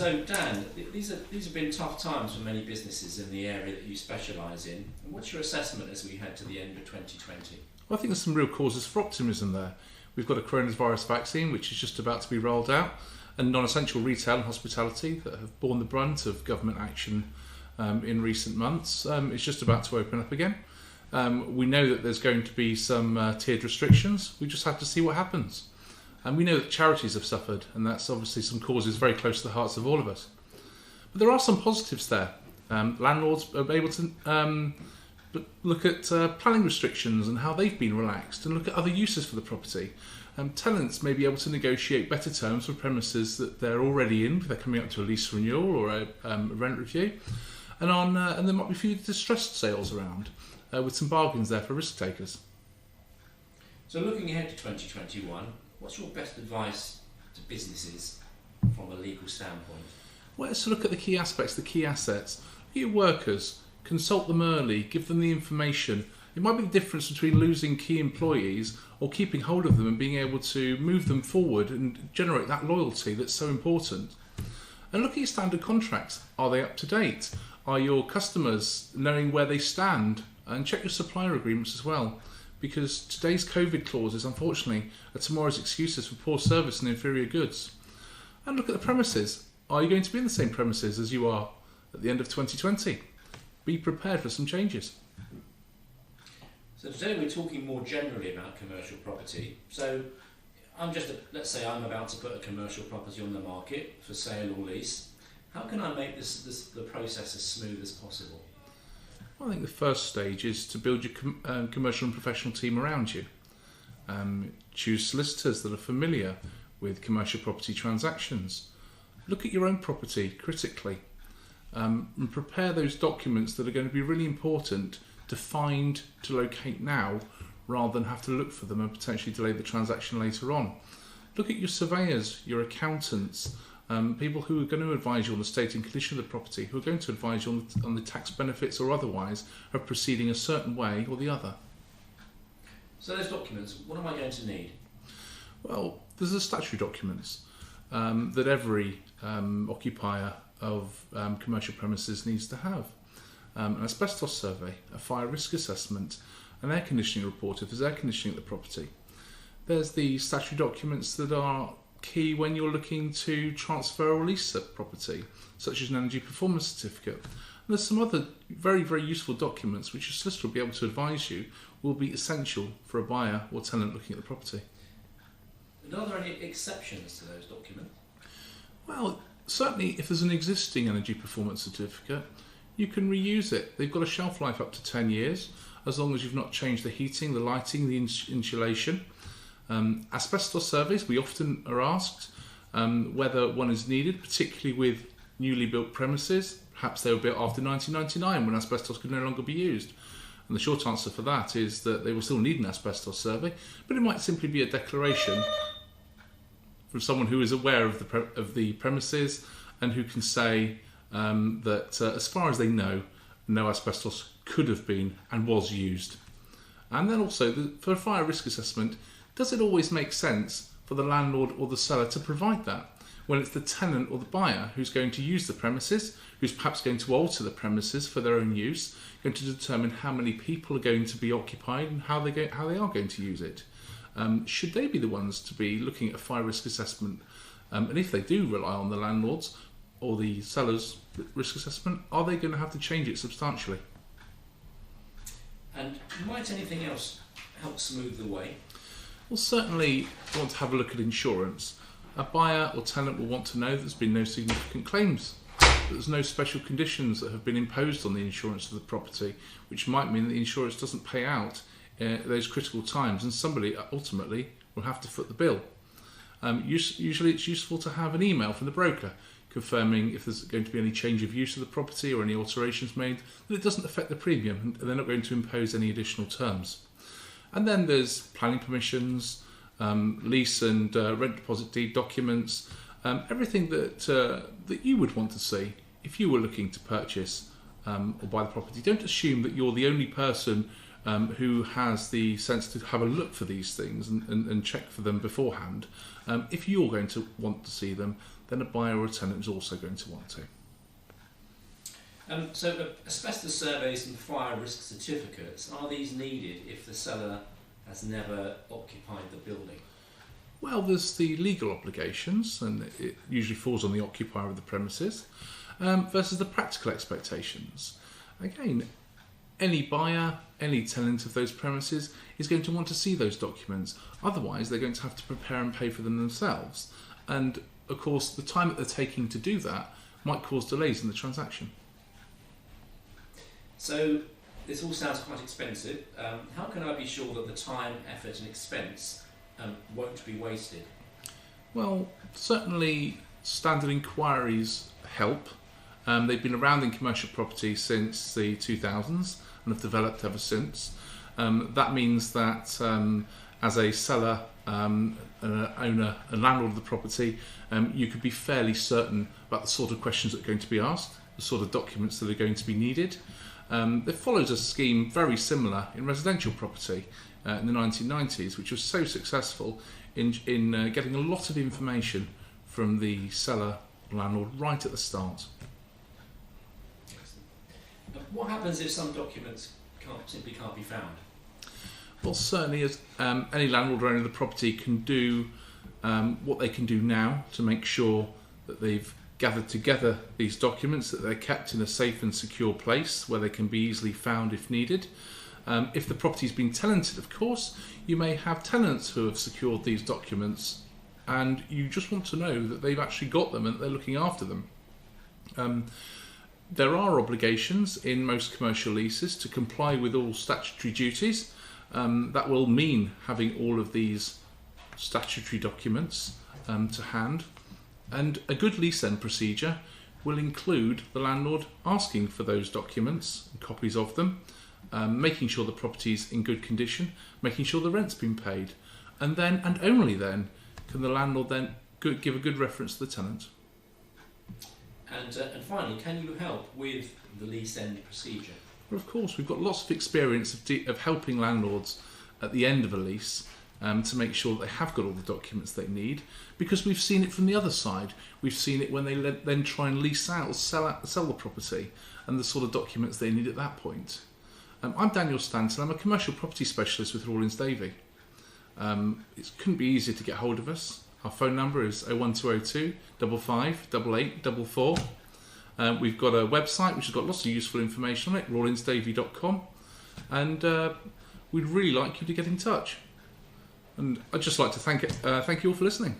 So Dan, these have been tough times for many businesses in the area that you specialise in. And what's your assessment as we head to the end of 2020? Well, I think there's some real causes for optimism there. We've got a coronavirus vaccine which is just about to be rolled out, and non-essential retail and hospitality that have borne the brunt of government action in recent months is just about to open up again. We know that there's going to be some tiered restrictions. We just have to see what happens. And we know that charities have suffered, and that's obviously some causes very close to the hearts of all of us. But there are some positives there. Landlords are able to look at planning restrictions and how they've been relaxed, and look at other uses for the property. Tenants may be able to negotiate better terms for premises that they're already in if they're coming up to a lease renewal or a rent review. And there might be a few distressed sales around with some bargains there for risk takers. So looking ahead to 2021, what's your best advice to businesses from a legal standpoint? Well, let's look at the key aspects, the key assets. Look at your workers, consult them early, give them the information. It might be the difference between losing key employees or keeping hold of them and being able to move them forward and generate that loyalty that's so important. And look at your standard contracts. Are they up to date? Are your customers knowing where they stand? And check your supplier agreements as well, because today's COVID clauses, unfortunately, are tomorrow's excuses for poor service and inferior goods. And look at the premises. Are you going to be in the same premises as you are at the end of 2020? Be prepared for some changes. So today we're talking more generally about commercial property. So let's say I'm about to put a commercial property on the market for sale or lease. How can I make the process as smooth as possible? Well, I think the first stage is to build your commercial and professional team around you. Choose solicitors that are familiar with commercial property transactions. Look at your own property critically and prepare those documents that are going to be really important to find, to locate now, rather than have to look for them and potentially delay the transaction later on. Look at your surveyors, your accountants, people who are going to advise you on the state and condition of the property, who are going to advise you on the tax benefits or otherwise of proceeding a certain way or the other. So those documents, what am I going to need? Well, there's the statutory documents that every occupier of commercial premises needs to have. An asbestos survey, a fire risk assessment, an air conditioning report if there's air conditioning at the property. There's the statutory documents that are key when you're looking to transfer or lease a property, such as an energy performance certificate. And there's some other very, very useful documents which your solicitor will be able to advise you will be essential for a buyer or tenant looking at the property. And are there any exceptions to those documents? Well, certainly if there's an existing energy performance certificate, you can reuse it. They've got a shelf life up to 10 years, as long as you've not changed the heating, the lighting, the insulation. Asbestos surveys, we often are asked whether one is needed, particularly with newly built premises. Perhaps they were built after 1999 when asbestos could no longer be used. And the short answer for that is that they will still need an asbestos survey, but it might simply be a declaration from someone who is aware of the premises and who can say that as far as they know, no asbestos could have been and was used. And then also, for a fire risk assessment, does it always make sense for the landlord or the seller to provide that when it's the tenant or the buyer who's going to use the premises, who's perhaps going to alter the premises for their own use, going to determine how many people are going to be occupied and how they are going to use it? Should they be the ones to be looking at a fire risk assessment? And if they do rely on the landlords or the seller's risk assessment, are they going to have to change it substantially? And might anything else help smooth the way? Well, certainly you want to have a look at insurance. A buyer or tenant will want to know that there's been no significant claims, that there's no special conditions that have been imposed on the insurance of the property, which might mean that the insurance doesn't pay out at those critical times, and somebody ultimately will have to foot the bill. Usually it's useful to have an email from the broker confirming if there's going to be any change of use of the property or any alterations made, that it doesn't affect the premium and they're not going to impose any additional terms. And then there's planning permissions, lease and rent deposit deed documents, everything that you would want to see if you were looking to purchase or buy the property. Don't assume that you're the only person who has the sense to have a look for these things and check for them beforehand. If you're going to want to see them, then a buyer or a tenant is also going to want to. So asbestos surveys and fire risk certificates, are these needed if the seller has never occupied the building? Well, there's the legal obligations, and it usually falls on the occupier of the premises, versus the practical expectations. Again, any buyer, any tenant of those premises is going to want to see those documents. Otherwise, they're going to have to prepare and pay for them themselves. And, of course, the time that they're taking to do that might cause delays in the transaction. So, this all sounds quite expensive. How can I be sure that the time, effort and expense won't be wasted? Well, certainly standard inquiries help. They've been around in commercial property since the 2000s and have developed ever since. That means that as a seller, an owner, a landlord of the property, you could be fairly certain about the sort of questions that are going to be asked, the sort of documents that are going to be needed. It follows a scheme very similar in residential property in the 1990s, which was so successful in getting a lot of information from the seller landlord right at the start. What happens if some documents simply can't be found? Well, certainly as any landlord or owner of the property can do what they can do now to make sure that they've gathered together these documents, that they're kept in a safe and secure place where they can be easily found if needed. If the property's been tenanted, of course, you may have tenants who have secured these documents and you just want to know that they've actually got them and that they're looking after them. There are obligations in most commercial leases to comply with all statutory duties. That will mean having all of these statutory documents to hand. And a good lease end procedure will include the landlord asking for those documents and copies of them, making sure the property's in good condition, making sure the rent's been paid, and then, and only then, can the landlord then give a good reference to the tenant. And finally, can you help with the lease end procedure? Well, of course, we've got lots of experience of helping landlords at the end of a lease to make sure that they have got all the documents they need, because we've seen it from the other side. We've seen it when they then try and lease out or sell the property and the sort of documents they need at that point. I'm Daniel Stanton. I'm a commercial property specialist with Rawlins Davey. It couldn't be easier to get hold of us. Our phone number is 01202 55 88 44. We've got a website which has got lots of useful information on it, rawlinsdavey.com, and we'd really like you to get in touch. And I'd just like to thank you all for listening.